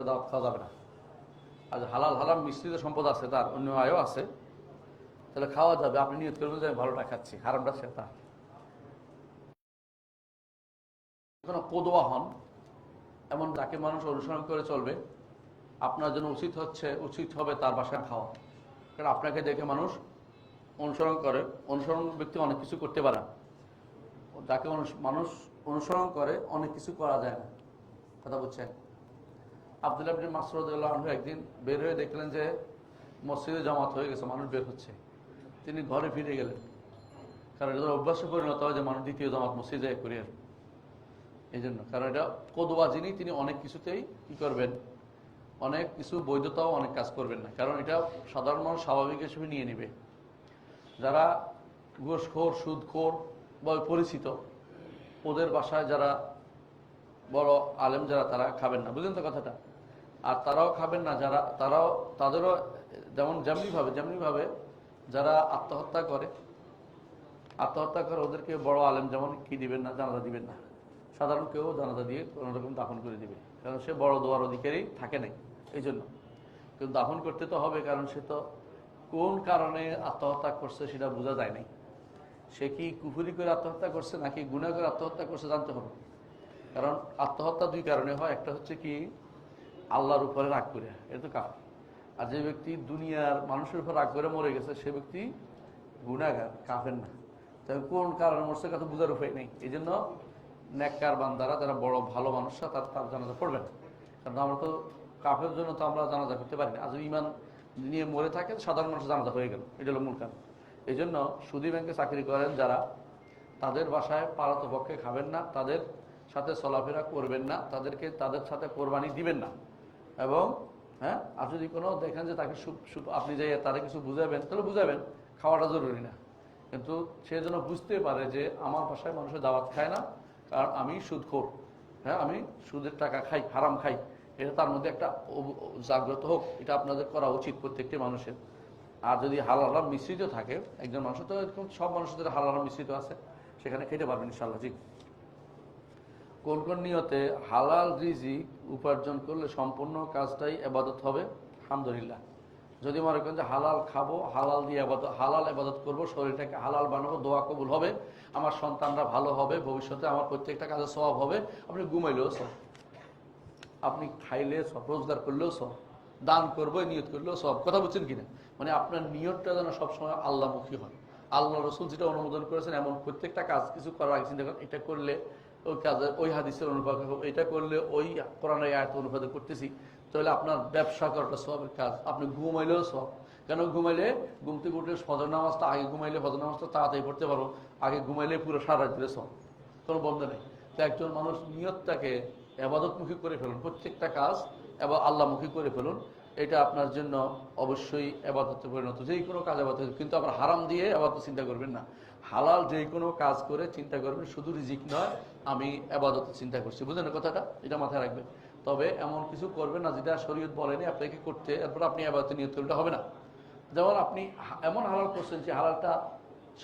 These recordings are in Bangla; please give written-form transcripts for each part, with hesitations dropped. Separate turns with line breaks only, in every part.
দাওয়াত খাওয়া যাবে না। আর হালাল হারাম মিশ্রিত সম্পদ আছে, তার অন্য আয়ও আছে, তাহলে খাওয়া যাবে। আপনি নিয়ত করবেন যে আমি ভালোটা খাচ্ছি, হারামটা সে তার। কোনো কদোয়া হন, এমন যাকে মানুষ অনুসরণ করে চলবে, আপনার জন্য উচিত হবে তার বাসায় খাওয়া। কারণ আপনাকে দেখে মানুষ অনুসরণ করে। অনুসরণ ব্যক্তি অনেক কিছু করতে পারে, যাকে মানুষ অনুসরণ করে অনেক কিছু করা যায় না। কথা বুঝছেন? আব্দুল্লাহ ইবনে মাসউদ রাদিয়াল্লাহু আনহু একদিন বের হয়ে দেখলেন যে মসজিদে জামাত হয়ে গেছে, মানুষ বের হচ্ছে। তিনি ঘরে ফিরে গেলেন, কারণ এটা অভ্যাসে পরিণত হয় যে মানুষ দ্বিতীয় জামাত মসজিদে করে আসবে। এই জন্য, কারণ এটা কদোয়া যিনি, তিনি অনেক কিছুতেই কি করবেন, অনেক কিছু বৈধতাও অনেক কাজ করবেন না, কারণ এটা সাধারণ মানুষ স্বাভাবিক হিসেবে নিয়ে নেবে। যারা ঘুষখোর, সুদখোর বা পরিচিত, ওদের বাসায় যারা বড় আলেম যারা, তারা খাবেন না, বুঝলেন তো কথাটা? আর তারাও খাবেন না যারা, তাদেরও যেমনিভাবে যারা আত্মহত্যা করে, ওদেরকে বড় আলেম যেমন কি দিবেন না, জানাজা দিবেন না। সাধারণ কেউ জানাজা দিয়ে কোনো রকম দাফন করে দিবে, কারণ সে বড় দোয়ার অধিকারী থাকে নাই। এই জন্য কিন্তু দাফন করতে তো হবে, কারণ সে তো কোন কারণে আত্মহত্যা করছে সেটা বোঝা যায় নাই। সে কি কুফরি করে আত্মহত্যা করছে নাকি গুনাহ করে আত্মহত্যা করছে জানতে হবে। কারণ আত্মহত্যা দুই কারণে হয়, একটা হচ্ছে কি আল্লাহর উপরে রাগ করে, এটা তো কাফের। আর যে ব্যক্তি দুনিয়ার মানুষের উপর রাগ করে মরে গেছে, সে ব্যক্তি গুনাহগার, কাফের না। তবে কোন কারণে মরছে কথা বোঝার উপায় নেই। এই জন্য নেককার বান্দারা, যারা বড় ভালো মানুষরা, তার জানাজা পড়বেন। কারণ আমরা তো কাফের জন্য তো আমরা জানাজা করতে পারি না। আজ ইমান নিয়ে মরে থাকে, সাধারণ মানুষ জানাজা হয়ে গেল, এটা হলো মূল কারণ। এই জন্য সুদী ব্যাংকে চাকরি করেন যারা, তাদের বাসায় পারতপক্ষে খাবেন না, তাদের সাথে চলাফেরা করবেন না, তাদের সাথে কোরবানি দিবেন না। এবং হ্যাঁ, আর যদি কোনো দেখেন যে তাকে আপনি যে তারা কিছু বুঝাবেন, তাহলে বুঝাবেন, খাওয়াটা জরুরি না। কিন্তু সে যেন বুঝতে পারে যে আমার বাসায় মানুষের দাওয়াত খায় না, কারণ আমি সুদখোর, হ্যাঁ, আমি সুদের টাকা খাই, হারাম খাই, এটা তার মধ্যে একটা জাগ্রত হোক। এটা আপনাদের করা উচিত প্রত্যেকটি মানুষের। আর যদি হালাল হারাম মিশ্রিত থাকে, একজন মানুষের তো এরকম সব মানুষদের হালাল হারাম মিশ্রিত আছে, সেখানে খেতে পারবেন ইনশাআল্লাহ। জি। কোন কোন নিয়তে হালাল রিজিক উপার্জন করলে সম্পূর্ণ কাজটাই ইবাদত হবে? আলহামদুলিল্লাহ। যদি মনে করেন যে হালাল খাবো, হালাল দিয়ে হালাল ইবাদত করবো, শরীরটাকে হালাল বানাবো, দোয়া কবুল হবে, আমার সন্তানরা ভালো হবে, ভবিষ্যতে আমার প্রত্যেকটা কাজে সওয়াব হবে। আপনি ঘুমাইলেও সব, আপনি খাইলে সব, রোজগার করলেও সব, দান করবো নিয়ত করলেও সব। কথা বুঝছেন কিনা? মানে আপনার নিয়তটা যেন সবসময় আল্লাহমুখী হয়। আল্লাহ রসুল যেটা অনুমোদন করেছেন, এমন প্রত্যেকটা কাজ কিছু করার আগে চিন্তা করেন, এটা করলে ওই কাজের ওই হাদিসের অনুপাতে, এটা করলে ওই কোরআনের আয়াত অনুপাতে করতেছি, তাহলে আপনার ব্যবসা করাটা সবের কাজ। আপনি ঘুমাইলেও সব। কেন ঘুমাইলে? ঘুম থেকে উঠলে ফজর নামাজটা আগে ঘুমাইলে, ফজর নামাজটা তাড়াতাড়ি পড়তে পারো। আগে ঘুমাইলে পুরো সারা দিলে সব, কোনো বন্ধ নেই। তো একজন মানুষ নিয়তটাকে এবাদতমুখী করে ফেলুন, প্রত্যেকটা কাজ এবার আল্লাহমুখী করে ফেলুন। এটা আপনার জন্য অবশ্যই এবাদতে পরিণত, যেই কোনো কাজ এবাদত। কিন্তু আপনার হারাম দিয়ে এবাদত চিন্তা করবেন না। হালাল যেই কোনো কাজ করে চিন্তা করবেন, শুধু রিজিক নয়, আমি এবাদতে চিন্তা করছি। বুঝলেন কথাটা? এটা মাথায় রাখবেন। তবে এমন কিছু করবেন না যেটা শরীয়ত বলেনি আপনাকে করতে, এরপর আপনি এবাদতে নিয়ত করলে হবে না। যেমন আপনি এমন হালাল করছেন যে হালালটা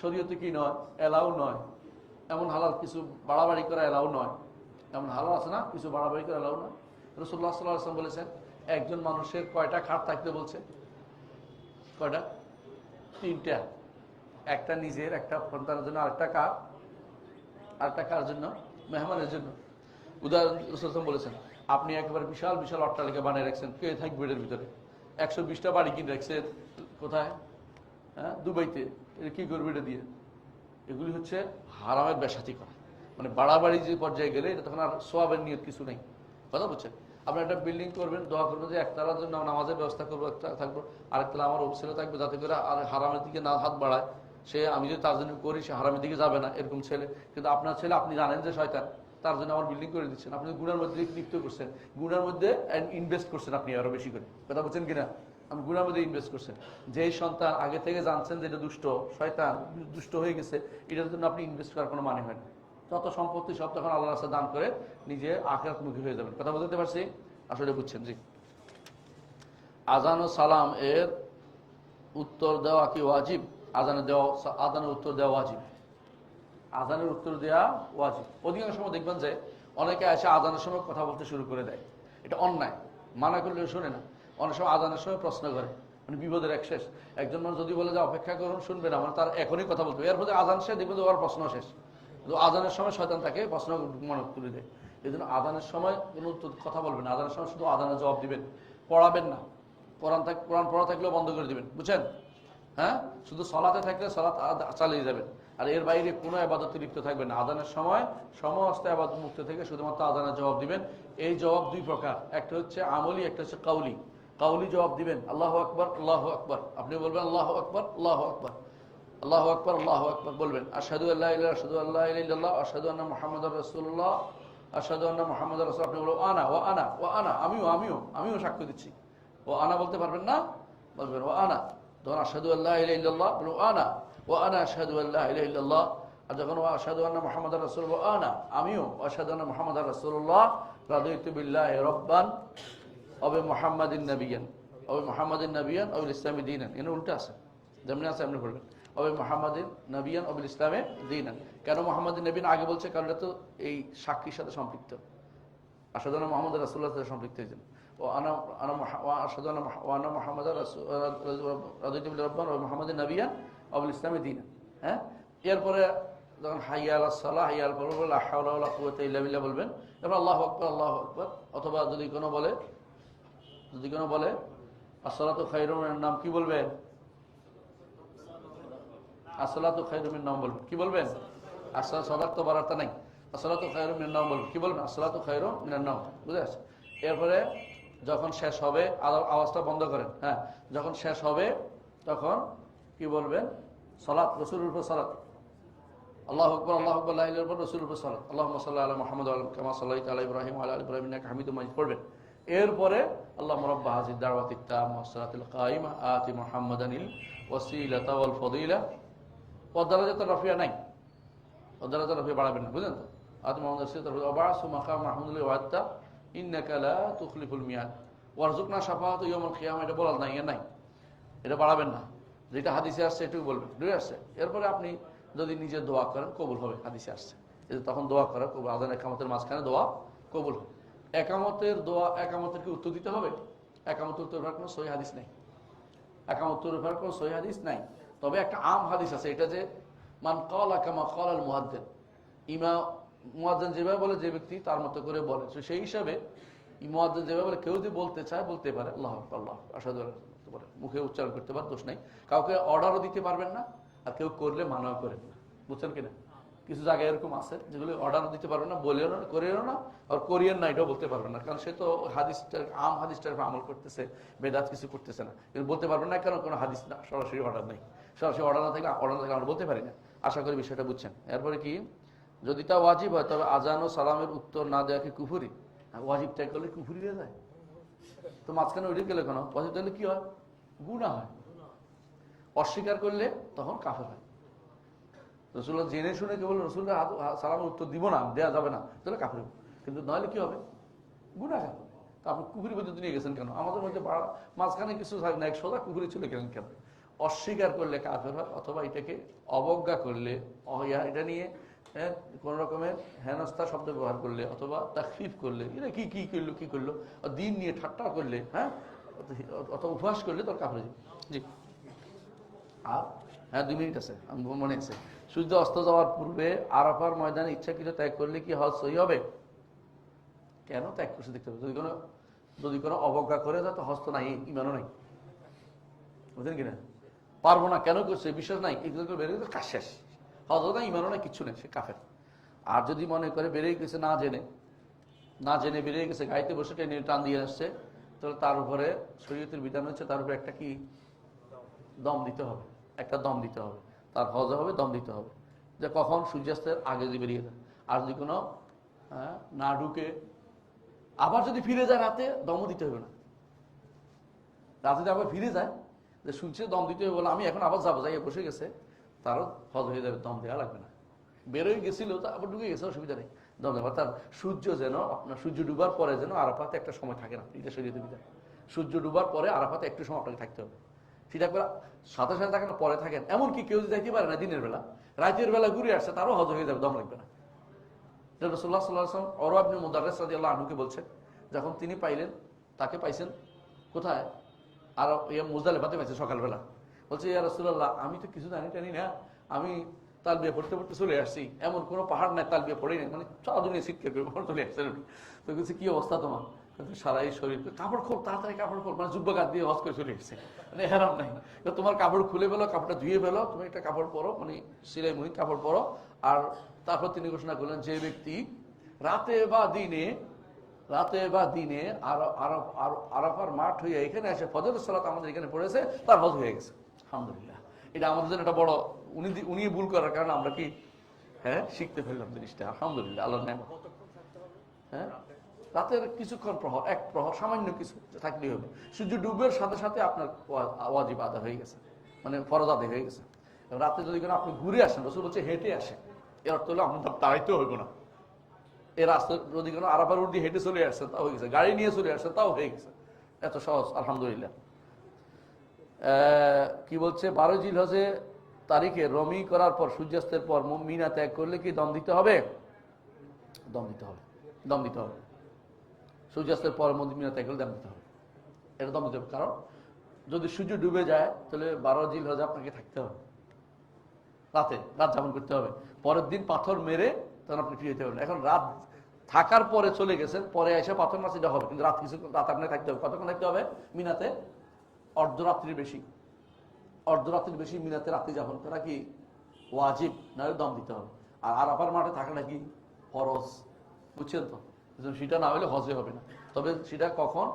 শরীয়তে কি নয়, এলাও নয়। এমন হালাল কিছু বাড়াবাড়ি করা এলাও নয়। এমন হালাল আছে না, কিছু বাড়াবাড়ি করা এলাও নয়। রাসূলুল্লাহ সাল্লাল্লাহু আলাইহি ওয়াসাল্লাম বলেছেন, একজন মানুষের কয়টা খাট থাকতে বলছে? কয়টা? 3টা। একটা নিজের, একটা সন্তানের জন্য, আরেকটা কার জন্য? মেহমানের জন্য। উদাহরণ রাসূল বলেছেন, আপনি একেবারে বিশাল বিশাল অট্টালিকা বানিয়ে রাখছেন, কে থাকবে এর ভিতরে? 120টা বাড়ি কিনে রাখছেন কোথায়? হ্যাঁ, দুবাইতে। এটা কি করবে এটা দিয়ে? এগুলি হচ্ছে হারামের বেশাতি করা। মানে বাড়াবাড়ি যে পর্যায়ে গেলে, এটা তখন আর সওয়াবের নিয়ত কিছু নেই। কথা বুঝছেন? আপনি একটা বিল্ডিং করবেন, দোয়া করবেন যে একতলার জন্য নামাজের ব্যবস্থা করবো, একটা থাকবো, আরেকতলা আমার ছেলে থাকবে, যাতে করে আর হারামের দিকে না হাত বাড়ায়। সে আমি যদি তার জন্য করি, সে হারামের দিকে যাবে না, এরকম ছেলে। কিন্তু আপনার ছেলে, আপনি জানেন যে শয়তান, তার জন্য আমার বিল্ডিং করে দিচ্ছেন, আপনি গুনার মধ্যে লিপ্ত করছেন, গুনার মধ্যে ইনভেস্ট করছেন আপনি আরো বেশি করে। কথা বলছেন কিনা? আপনি গুনার মধ্যে ইনভেস্ট করছেন। যেই সন্তান আগে থেকে জানছেন যে এটা দুষ্ট, শয়তান, দুষ্ট হয়ে গেছে, এটার জন্য আপনি ইনভেস্ট করার কোনো মানে হয় না। যত সম্পত্তি সব তখন আল্লাহর রাস্তায় দান করে নিজে আখিরাতমুখী হয়ে যাবেন। কথা বলতে পারছি? আসলে বুঝছেন? জি। আযান ও সালাম এর উত্তর দেওয়া কি ওয়াজিব? আযানের উত্তর দেওয়া ওয়াজিব। আযানের উত্তর দেওয়া ওয়াজিব। অধিকাংশ সময় দেখবেন যে অনেকে এসে আযানের সময় কথা বলতে শুরু করে দেয়, এটা অন্যায়। মানা করলে শোনে না। অনেক সময় আজানের সময় প্রশ্ন করে, মানে বিপদের এক শেষ। একজন মানুষ যদি বলে যে অপেক্ষা করুন, শুনবে না, মানে তার এখনই কথা বলতে হবে, এরপরে আজান শেষ দেখবে ওর প্রশ্ন শেষ। কিন্তু আজানের সময় শয়তান তাকে প্রশ্ন মনে তুলে দেয়। এই জন্য আজানের সময় কোনো কথা বলবেন না। আজানের সময় শুধু আজানের জবাব দিবেন, পড়াবেন না। কোরআন পড়া থাকলেও বন্ধ করে দিবেন, বুঝছেন? হ্যাঁ, শুধু সলাতে থাকলে সলাত চালিয়ে যাবেন, আর এর বাইরে কোনো আবাদতে লিপ্ত থাকবেন না। আজানের সময় সমস্ত আবাদত মুক্ত থেকে শুধুমাত্র আজানের জবাব দিবেন। এই জবাব দুই প্রকার, একটা হচ্ছে আমলি, একটা হচ্ছে কাউলি। কাউলি জবাব দিবেন আল্লাহু আকবার, আল্লাহু আকবার, আপনি বলবেন আল্লাহু আকবার, আল্লাহু আকবার, আল্লাহু আকবার, আল্লাহু আকবার বলবেন। আশহাদু আল্লা ইলাহা ইল্লাল্লাহ, আশহাদু আল্লা ইলাহা ইল্লাল্লাহ, আশহাদু আন্না মুহাম্মাদুর রাসূলুল্লাহ, আশহাদু আন্না মুহাম্মাদুর রাসূল। আপনি বলবেন আনা ওয়া আনা ওয়া আনা, আমিও সাক্ষ্য দিচ্ছি। ও আনা বলতে পারবেন না, বলবেন ও আনা। তখন আশহাদু আল্লা ইলাহা ইল্লাল্লাহ বলবেন আনা ওয়া আনা আশহাদু আল্লা ইলাহা ইল্লাল্লাহ। আর যখন ওয়া আশহাদু আন্না মুহাম্মাদুর রাসূলুল্লাহ আনা, আমিও আশহাদু আন্না মুহাম্মাদুর রাসূলুল্লাহ, রাদিতু বিল্লাহি রাব্বান ওয়া বিমুহাম্মাদিন নাবিয়্যান ওয়া বিমুহাম্মাদিন নাবিয়্যান ওয়া বিল ইসলামি দীনান। এর উল্টা আছে, যেমন আছে আপনি পড়বেন ওয়া বিমুহাম্মাদিন নাবিয়্যান ওয়া বিল ইসলামি দীনান। কেন মুহাম্মাদিন নবীন আগে বলছে? কারণ এটা তো এই সাক্ষীর সাথে সম্পৃক্ত। আশহাদু আন্না মুহাম্মাদুর রাসূলুল্লাহর সাথে সম্পৃক্ত। এই জন্য ও আনা আনা ওয়া আশহাদু আন্না মুহাম্মাদুর রাসূল রাদিতু বিল্লাহি রাব্বান ওয়া বিমুহাম্মাদিন নাবিয়্যান ওয়া বিল ইসলামি দীনান। হ্যাঁ, এরপরে যখন হাইয়া আলাস সালাহ, হাইয়া আল ফালাহ, লা হাওলা ওয়ালা কুওয়াতা ইল্লা বিল্লাহ বলবেন। এরপর আল্লাহু আকবার, আল্লাহু আকবার। অথবা যদি কোনো বলে আসসালাতু খায়রুম মিনান নাম, কি বলবেন? আসসালাতু খায়রুম মিনান নাম বলবেন। কি বলবেন? সদাক তো বারাতা নাই, আসসালাতু খায়রুম মিনান নাম বলবেন। কি বলবেন? আসসালাতু খায়রুম মিনান নাম, বুঝে আসছে? এরপরে যখন শেষ হবে, আওয়াজটা বন্ধ করেন। হ্যাঁ, যখন শেষ হবে তখন কি বলবেন? সালাত, রাসূলের উপর সালাত, আল্লাহু আকবার, আল্লাহু আকবার, লা ইলাহা ইল্লাল্লাহ, রাসূলের উপর সালাত, আল্লাহুম্মা সাল্লি আলা মুহাম্মাদ ওয়া আলা কামা সাল্লাইতা আলা ইব্রাহিম ওয়া আলা আলি ইব্রাহিম ইন্নাকা হামিদুম মাজিদ পড়বেন। এরপরে আল্লাহুম্মা রাব্বা হাযিহিদ দাওয়াতিত তাম্মা ওয়াস সালাতিল কায়িমা আতি মুহাম্মাদানিল ওয়াসিলাতা ওয়াল ফাদিলা ওয়া দারাজাতুর রাফিয়া নাই, ওয়া দারাজাতুর রাফিয়া বাড়াবেন না, বুঝলেন তো? আতি মুহাম্মাদানিল ওয়াসিলাতা ওয়া বা'সু মাকাম মাহমুদুল ওয়া'তা ইন্নাকা লা তুখলিফুল মিয়াদ ওয়ারযুকনা শাফাআতু ইয়াউমুল কিয়ামা, এটা বলার নাই, নাই, এটা বাড়াবেন না। যেটা হাদিসে আসছে এটুকু বলবেন, বুঝে আসছে? এরপরে আপনি যদি নিজে দোয়া করেন কবুল হবে, হাদিসে আসছে। তখন দোয়া করা কবুল, আযান একামতের মাঝখানে দোয়া কবুল হবে। একামতের দোয়া, একামতের কি উত্তর দিতে হবে? একামতের উত্তর দেওয়ার কোনো সহিহ হাদিস নেই, একামতের দেওয়ার কোনো সহিহ হাদিস নাই। তবে একটা আম হাদিস আছে, এটা যে মান ক্বালা কামা ক্বালাল মুয়াজ্জিন, ইমাম মুয়াজ্জিন যেভাবে বলে যে ব্যক্তি তার মতো করে বলে, সেই হিসাবে মুয়াজ্জিন যেভাবে বলে, কেউ যদি বলতে চায় বলতে পারে আল্লাহু আকবার, আল্লাহু আকবার, আশহাদু আল্লা ইলাহা ইল্লাল্লাহ বলে, মুখে উচ্চারণ করতে পারে, দোষ নাই। কাউকে অর্ডারও দিতে পারবেন না, আর কেউ করলে মানাও করেন না, বুঝছেন কিনা? কিছু জায়গায় এরকম আছে যেগুলো অর্ডার দিতে পারবেন না, বলেও না, করিও না, আর করিয়েন না, এটাও বলতে পারবেন না, কারণ সে তো হাদিসটার আম হাদিসটার আমল করতেছে, বেদাত কিছু করতেছে না। কিন্তু বলতে পারবেন না কারণ কোনো হাদিস না, সরাসরি অর্ডার নেই। সরাসরি অর্ডার না থাকলে আমরা বলতে পারি না। আশা করি বিষয়টা বুঝছেন। এরপরে কি, যদি তা ওয়াজিব হয় তবে আজান ও সালামের উত্তর না দেওয়া কি কুফরি? ওয়াজিব ত্যাগ করলে কুফরি হয়ে যায়, তো মাঝখানে ওইটা গেলে কেন? ওয়াজিব তাহলে কি হয়? গুনাহ হয়। অস্বীকার করলে তখন কাফের হয়। রাসূলুল্লাহ জেনে শুনে কেবল রাসূলুল্লাহ সালামের উত্তর দিব না, দেওয়া যাবে না, তাহলে কাফের হবে। কিন্তু নইলে কি হবে? গুনাহগার হবে। তা আপনি কুফরি পর্যন্ত নিয়ে গেছেন কেন? আমাদের মধ্যে মাঝখানে কিছু থাকে না, এক সোজা কুফরি চলে গেলেন কেন? অস্বীকার করলে কাফের হয়, অথবা এটাকে অবজ্ঞা করলে, এটা নিয়ে কোন রকমের হেনস্থা শব্দ ব্যবহার করলে, অথবা তাকফিফ করলে, এটা কি করলো, দিন নিয়ে ঠাট্টা করলে, হ্যাঁ, অথবা উপহাস করলে তোর কাফের হবে। জি, আর হ্যাঁ 2 মিনিট আছে, আমি মনে আছে। সূর্য অস্ত যাওয়ার পূর্বে আরাফার ময়দানে ইচ্ছাকৃত ত্যাগ করলে কি হজ সহি হবে? কেন ত্যাগ করছে দেখতে হবে। যদি কোনো অবজ্ঞা করে যায় তো হজ তো নাই, ইমানও নাই, বুঝলেন কিনা? পারবো না কেন করছে, বিশ্বাস নাই, এগুলো বেড়ে গেছে, কাজ শেষ, হজও নাই, ইমানও নাই, কিচ্ছু নেই, সে কাফের। আর যদি মনে করে বেড়েই গেছে না জেনে বেরিয়ে গেছে, গাড়িতে বসে টেনে টান দিয়ে আসছে, তাহলে তার উপরে শরীয়তের বিধান হচ্ছে তার উপরে একটা কি দম দিতে হবে, একটা দম দিতে হবে, তার হজ হবে, দম দিতে হবে, যে কখন সূর্যাস্তের আগে যদি বেরিয়ে যায়। আর যদি কোনো না ঢুকে আবার যদি ফিরে যায় রাতে, দমও দিতে হবে না। রাতে যদি আবার ফিরে যায়, যে শুনছে দম দিতে হবে বলে আমি এখন আবার যাবো, যাই বসে গেছে, তারও হজ হয়ে যাবে, দম দেওয়া লাগবে না। বেরোয় গেছিল তো আবার ঢুকে গেছে, অসুবিধা নেই, দম দেওয়া। তার সূর্য যেন আপনার সূর্য ডুবার পরে যেন আরাফাতে একটা সময় থাকে না, এটা শরীয়তের বিধান। সূর্য ডুবার পরে আরাফাতে একটু সময় আপনাকে থাকতে হবে। সেটা করে সাথে সাথে থাকেন, পরে থাকেন। এমনকি কেউ যদি যাইতে পারে না দিনের বেলা, রাতের বেলা ঘুরে আসছে, তারও হজ হয়ে যাবে, দম লাগবে না। রাসূলুল্লাহ সাল্লাল্লাহু আলাইহি ওয়াসাল্লাম উরওয়া ইবনে মুদাররিস রাদিয়াল্লাহু আনহুকে বলছেন, যখন তিনি পাইলেন তাকে পাইছেন কোথায়? আর মুজদালিফাতে পাইছে সকালবেলা। বলছে ইয়া রাসূলুল্লাহ, আমি তো কিছু জানি না, আমি তালবিয়া পড়তে পড়তে চলে আসছি, এমন কোনো পাহাড় নাই তালবিয়া পড়েই নাই, মানে চারজনে চিৎকার করে চলে আসছেন। তো বলছে কি অবস্থা তোমার? সারাই শরীর কাপড় খোল, তাড়াতাড়ি কাপড় খোল, মানে যুব্বকাত দিয়ে হজ করে চলে এসছে, মানে হেরাম নাই। তোমার কাপড় খুলে ফেলো, কাপড়টা ধুয়ে ফেলো, তুমি একটা কাপড় পরো, মানে সিলাই মুহি কাপড় পরো। আর তারপর তিনি ঘোষণা করলেন, যে ব্যক্তি রাতে বা দিনে আরাফার মাঠ হয়ে এখানে এসে ফজরের সালাত আমাদের এখানে পড়েছে, তার হজ হয়ে গেছে। আলহামদুলিল্লাহ। এটা আমাদের জন্য একটা বড়, উনি ভুল করার কারণে আমরা কি শিখতে ফেললাম জিনিসটা। আলহামদুলিল্লাহ, আল্লাহর নেয়ামত। হ্যাঁ, রাতের কিছুক্ষণ প্রহর, এক প্রহর, সামান্য কিছু থাকলেই হবে। সূর্য ডুবের সাথে সাথে আপনার ওয়াজিব আদা হয়ে গেছে, মানে ফরজ আদায় হয়ে গেছে। রাতে যদি আপনি ঘুরে আসেন, রসুল বলছে হেঁটে আসেন, এর অর্থ হলো আপনার তাড়াইতে হইব না। এই রাস্তা যদি আরাফার রোড দিয়ে হেঁটে চলে আসছেন, তাও হয়ে গেছে। গাড়ি নিয়ে চলে আসছেন, তাও হয়ে গেছে। এত সহজ, আলহামদুলিল্লাহ। কি বলছে, 12 জিলহজে তারিখে রমি করার পর সূর্যাস্তের পর মিনা ত্যাগ করলে কি দম দিতে হবে? দম দিতে হবে। সূর্যাস্তের পর মিনা ত্যাগ করলে দম দিতে হবে, এটা দম দিতে হবে। কারণ যদি সূর্য ডুবে যায়, তাহলে 12 জিলহজে আপনাকে থাকতে হবে, রাত যাপন করতে হবে। পরের দিন পাথর মেরে তখন আপনি ফিরে যেতে পারবেন। এখন রাত থাকার পরে চলে গেছেন, পরে এসে পাথর মাছ এটা হবে, কিন্তু রাত আপনাকে থাকতে হবে। কতক্ষণ থাকতে হবে মিনাতে? অর্ধরাত্রির বেশি মিনাতে রাত্রি যাপন করা কি ওয়াজিব, না দম দিতে হবে। আর আরাফার মাঠে থাকাটা কি ফরজ, বুঝছেন তো? সেটা না হলে হজে হবে না। তবে সেটা কখন?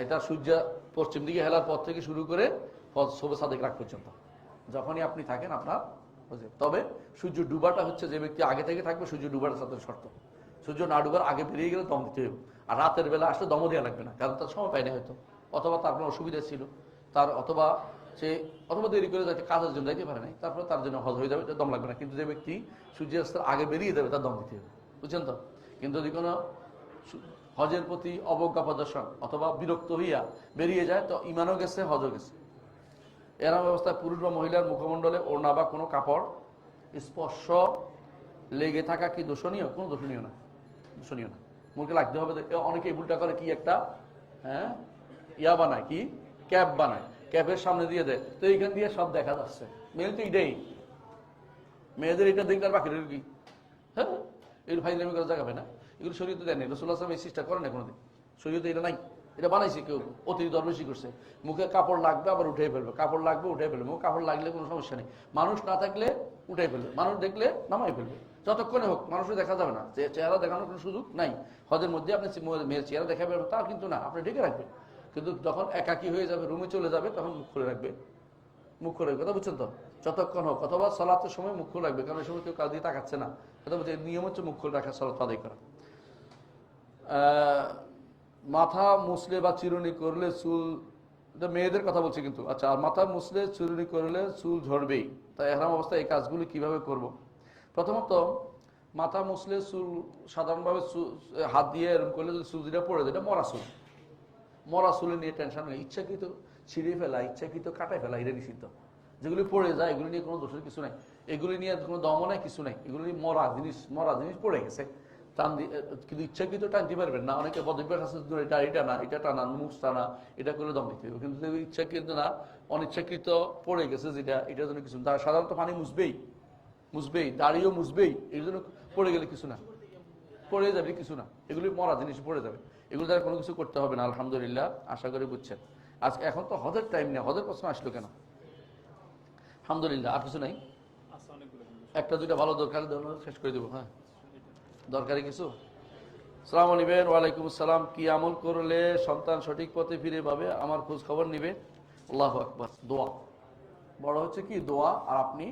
এটা সূর্য পশ্চিম দিকে হেলার পর থেকে শুরু করে শোবে সাদেক রাত পর্যন্ত, যখনই আপনি থাকেন আপনার হজে। তবে সূর্য ডুবাটা হচ্ছে, যে ব্যক্তি আগে থেকে থাকবে, সূর্য ডুবাটা সাথে শর্ত। সূর্য না ডুবার আগে বেরিয়ে গেলে দম দিতে হবে। আর রাতের বেলা আসলে দমও দেওয়া লাগবে না, কারণ তার সময় পায় না হয়তো, অথবা তার কোনো অসুবিধা ছিল তার, অথবা দেরি করে যাতে কাজের জন্য যাইতে পারে নাই, তারপরে তার জন্য হজ হয়ে যাবে, দম লাগবে না। কিন্তু যে ব্যক্তি সূর্যাস্তের আগে বেরিয়ে যাবে, তার দম দিতে হবে, বুঝছেন তো? কিন্তু যদি কোনো হজের প্রতি অবজ্ঞা প্রদর্শন অথবা বিরক্ত হইয়া বেরিয়ে যায়, তো ইমানও গেছে, হজও গেছে। এরম অবস্থায় পুরুষ বা মহিলার মুখমণ্ডলে ওড়না বা কোনো কাপড় স্পর্শ লেগে থাকা কি দূষণীয়? কোনো দূষণীয় না। মুখে লাগতে হবে। অনেকে ভুলটা করে, কি একটা ইয়া বানায়, কি ক্যাপ বানায়, ক্যাপের সামনে দিয়ে দেয়, তো এইখান দিয়ে সব দেখা যাচ্ছে। মেয়ে তো এটাই, মেয়েদের এটা দেখলে আর বাকিদের কি? হ্যাঁ, এগুলো ফাইজলামি করা জায়গা হয় না, এগুলো শরীয়তে দেয়নি। রাসূলুল্লাহ সাল্লাল্লাহু আলাইহি ওয়াসাল্লাম এই চেষ্টা করে না কোনোদিন। শরীয়তে এটা নাই, এটা বানাইছে কেউ, অতি দরবেশি করছে। মুখে কাপড় লাগবে, আবার উঠে ফেলবে, কাপড় লাগবে, উঠে ফেলবে। মুখ কাপড় লাগলে কোনো সমস্যা নেই, মানুষ না থাকলে উঠে ফেলবে, মানুষ দেখলে নামাই ফেলবে, যতক্ষণে হোক। মানুষও দেখা যাবে না, যে চেহারা দেখানোর কোনো সুযোগ নাই। হজের মধ্যে আপনি মেয়ের চেহারা দেখাবেন, তা কিন্তু না, আপনি ঢেকে রাখবেন। কিন্তু যখন একাকী হয়ে যাবে, রুমে চলে যাবে, তখন মুখ খুলে রাখবে, কথা বুঝছেন তো? যতক্ষণ হোক, অথবা সালাতের সময় মুখ খুলে রাখবে, কারণ এই সময় কেউ কাজ দিয়ে তাকাচ্ছে না। কথা বলছে, নিয়ম হচ্ছে মুখ খুলে রাখা, সালাত আদায় করা। মাথা মুছলে বা চিরুনি করলে চুল, এটা মেয়েদের কথা বলছি কিন্তু। আচ্ছা, আর মাথা মুছলে চিরুনি করলে চুল ঝরবেই, তাই এহরাম অবস্থায় এই কাজগুলি কিভাবে করব? প্রথমত, মাথা মুছলে চুল সাধারণভাবে হাত দিয়ে এরকম করলে যদি চুল যেটা পড়ে যায়, এটা মরা চুলে নিয়ে টেনশন নেই। ইচ্ছাকৃত ছিঁড়ে ফেলা, ইচ্ছাকৃত কাটাই ফেলা, এটা নিষিদ্ধ। যেগুলি পড়ে যায়, এগুলি নিয়ে কোনো দোষের কিছু নাই, এগুলি নিয়ে কোনো দমও নাই, কিছু নাই। এগুলি মরা জিনিস পড়ে গেছে, টান দিয়ে, কিন্তু ইচ্ছাকৃত টানতে পারবেন না। অনেকে বদভ্যাস আছে, এটা টানা, মুখ টানা, এটা করলে দম দিতে হবে। কিন্তু ইচ্ছাকৃত না, অনিচ্ছাকৃত পড়ে গেছে যেটা, এটার জন্য কিছু। তারা সাধারণত পানি মুছবেই, দাড়িও মুছবেই, এই জন্য পড়ে গেলে কিছু না, পড়ে যাবে কিছু না। এগুলি মরা জিনিস পড়ে যাবে, এগুলো দ্বারা কোনো কিছু করতে হবে না। আলহামদুলিল্লাহ, আশা করি বুঝছেন। আজকে এখন তো হজের টাইম নেই, হজের প্রশ্ন আসলো কেন? আলহামদুলিল্লাহ, আর কিছু নাই? একটা দুইটা ভালো দরকারি শেষ করে দেবো। হ্যাঁ, দরকারি কিছু। সালাম আলাইকুম। ওয়ালাইকুম আসসালাম। কি আমল করলে সন্তান সঠিক পথে ফিরে পাবে, আমার খোঁজ খবর নিবে? আল্লাহু আকবার। দোয়া বড় হচ্ছে কি? দোয়া। আর আপনি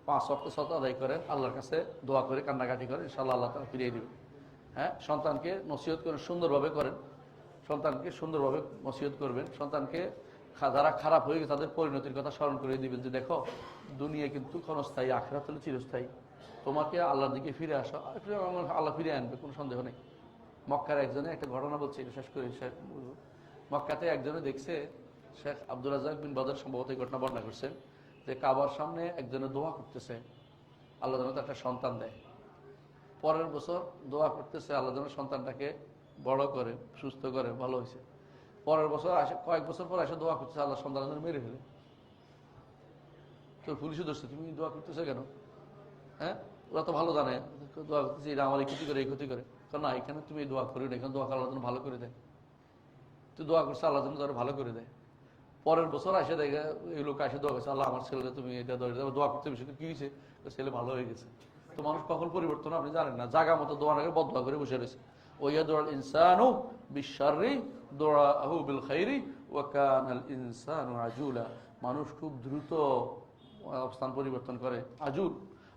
5 ওয়াক্ত সালাত আদায় করেন, আল্লাহর কাছে দোয়া করে কান্নাকাটি করেন, ইনশাআল্লাহ আল্লাহ তাআলা ফিরিয়ে দিবেন। হ্যাঁ, সন্তানকে নসিহত করেন, সুন্দরভাবে করেন, সন্তানকে সুন্দরভাবে নসিহত করবেন। সন্তানকে যারা খারাপ হয়ে গেছে তাদের পরিণতির কথা স্মরণ করে দিবেন, যে দেখো, দুনিয়া কিন্তু ক্ষণস্থায়ী, আখিরাত হলো চিরস্থায়ী। তোমাকে আল্লাহর দিকে ফিরে আসো, আল্লাহ ফিরে আনবে, কোনো সন্দেহ নেই। মক্কার একজনে একটা ঘটনা বলছে, এটা শেষ করে মক্কাতে একজনে দেখছে, শেখ আব্দুল রাজ্জাক বিন বদর সম্ভবত এই ঘটনা বর্ণনা করছেন, যে কাবার সামনে একজনে দোয়া করতেছে, আল্লাহ যেন একটা সন্তান দেয়। পরের বছর দোয়া করতেছে, আল্লাহ যেন সন্তানটাকে বড় করে, সুস্থ করে, ভালো হয়েছে। পরের বছর আসে, কয়েক বছর পর এসে দোয়া করতেছে আল্লাহ সন্তান মেরে ফেলে, তো পুলিশে ধরছে, তুমি দোয়া করতেছো কেন? হ্যাঁ, ওরা তো ভালো জানে দোয়া করতেছি এটা আমার এই ক্ষতি করে, এই ক্ষতি করে। কারণ না, এখানে তুমি এই দোয়া করি না, এখানে দোয়া আল্লাহ যেন ভালো করে দেয়। তো দোয়া করছে আল্লাহ যেন তারা ভালো করে দেয়। পরের বছর আসে দেখে এই লোক আসে দোয়া করছে, আল্লাহ আমার ছেলে তুমি এটা দোয়া করতে বেশি, কি হয়েছে? ছেলে ভালো হয়ে গেছে। তো মানুষ কখন পরিবর্তন আপনি জানেন না, জায়গা মতো দোয়া নাকি বদয়া করে বসে রয়েছে। ওয়াদুল ইনসানু বিশাররি দুআহু বিল খাইরি ওয়া কানাল ইনসানু আজুলা। মানুষ খুব দ্রুত অবস্থান পরিবর্তন করে, আজুল।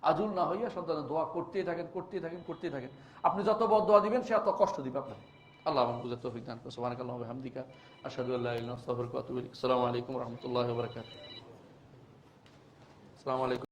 আজুল না হইয়া সন্তানের দোয়া করতেই থাকেন, করতেই থাকেন, করতেই থাকেন। আপনি যত বদয়া দিবেন সে এত কষ্ট দিবে আপনাকে। আল্লাহ আমাকে বুঝার তৌফিক দান করুন। সুবহানাকাল্লাহু ওয়া বিহামদিকা আশহাদু আল্লা ইলাহা ইল্লা আনতা আস্তাগফিরুকা ওয়া আতুবু ইলাইক। আসসালামু আলাইকুম ওয়া রাহমাতুল্লাহি ওয়া বারাকাতুহু। আসসালামু আলাইকুম।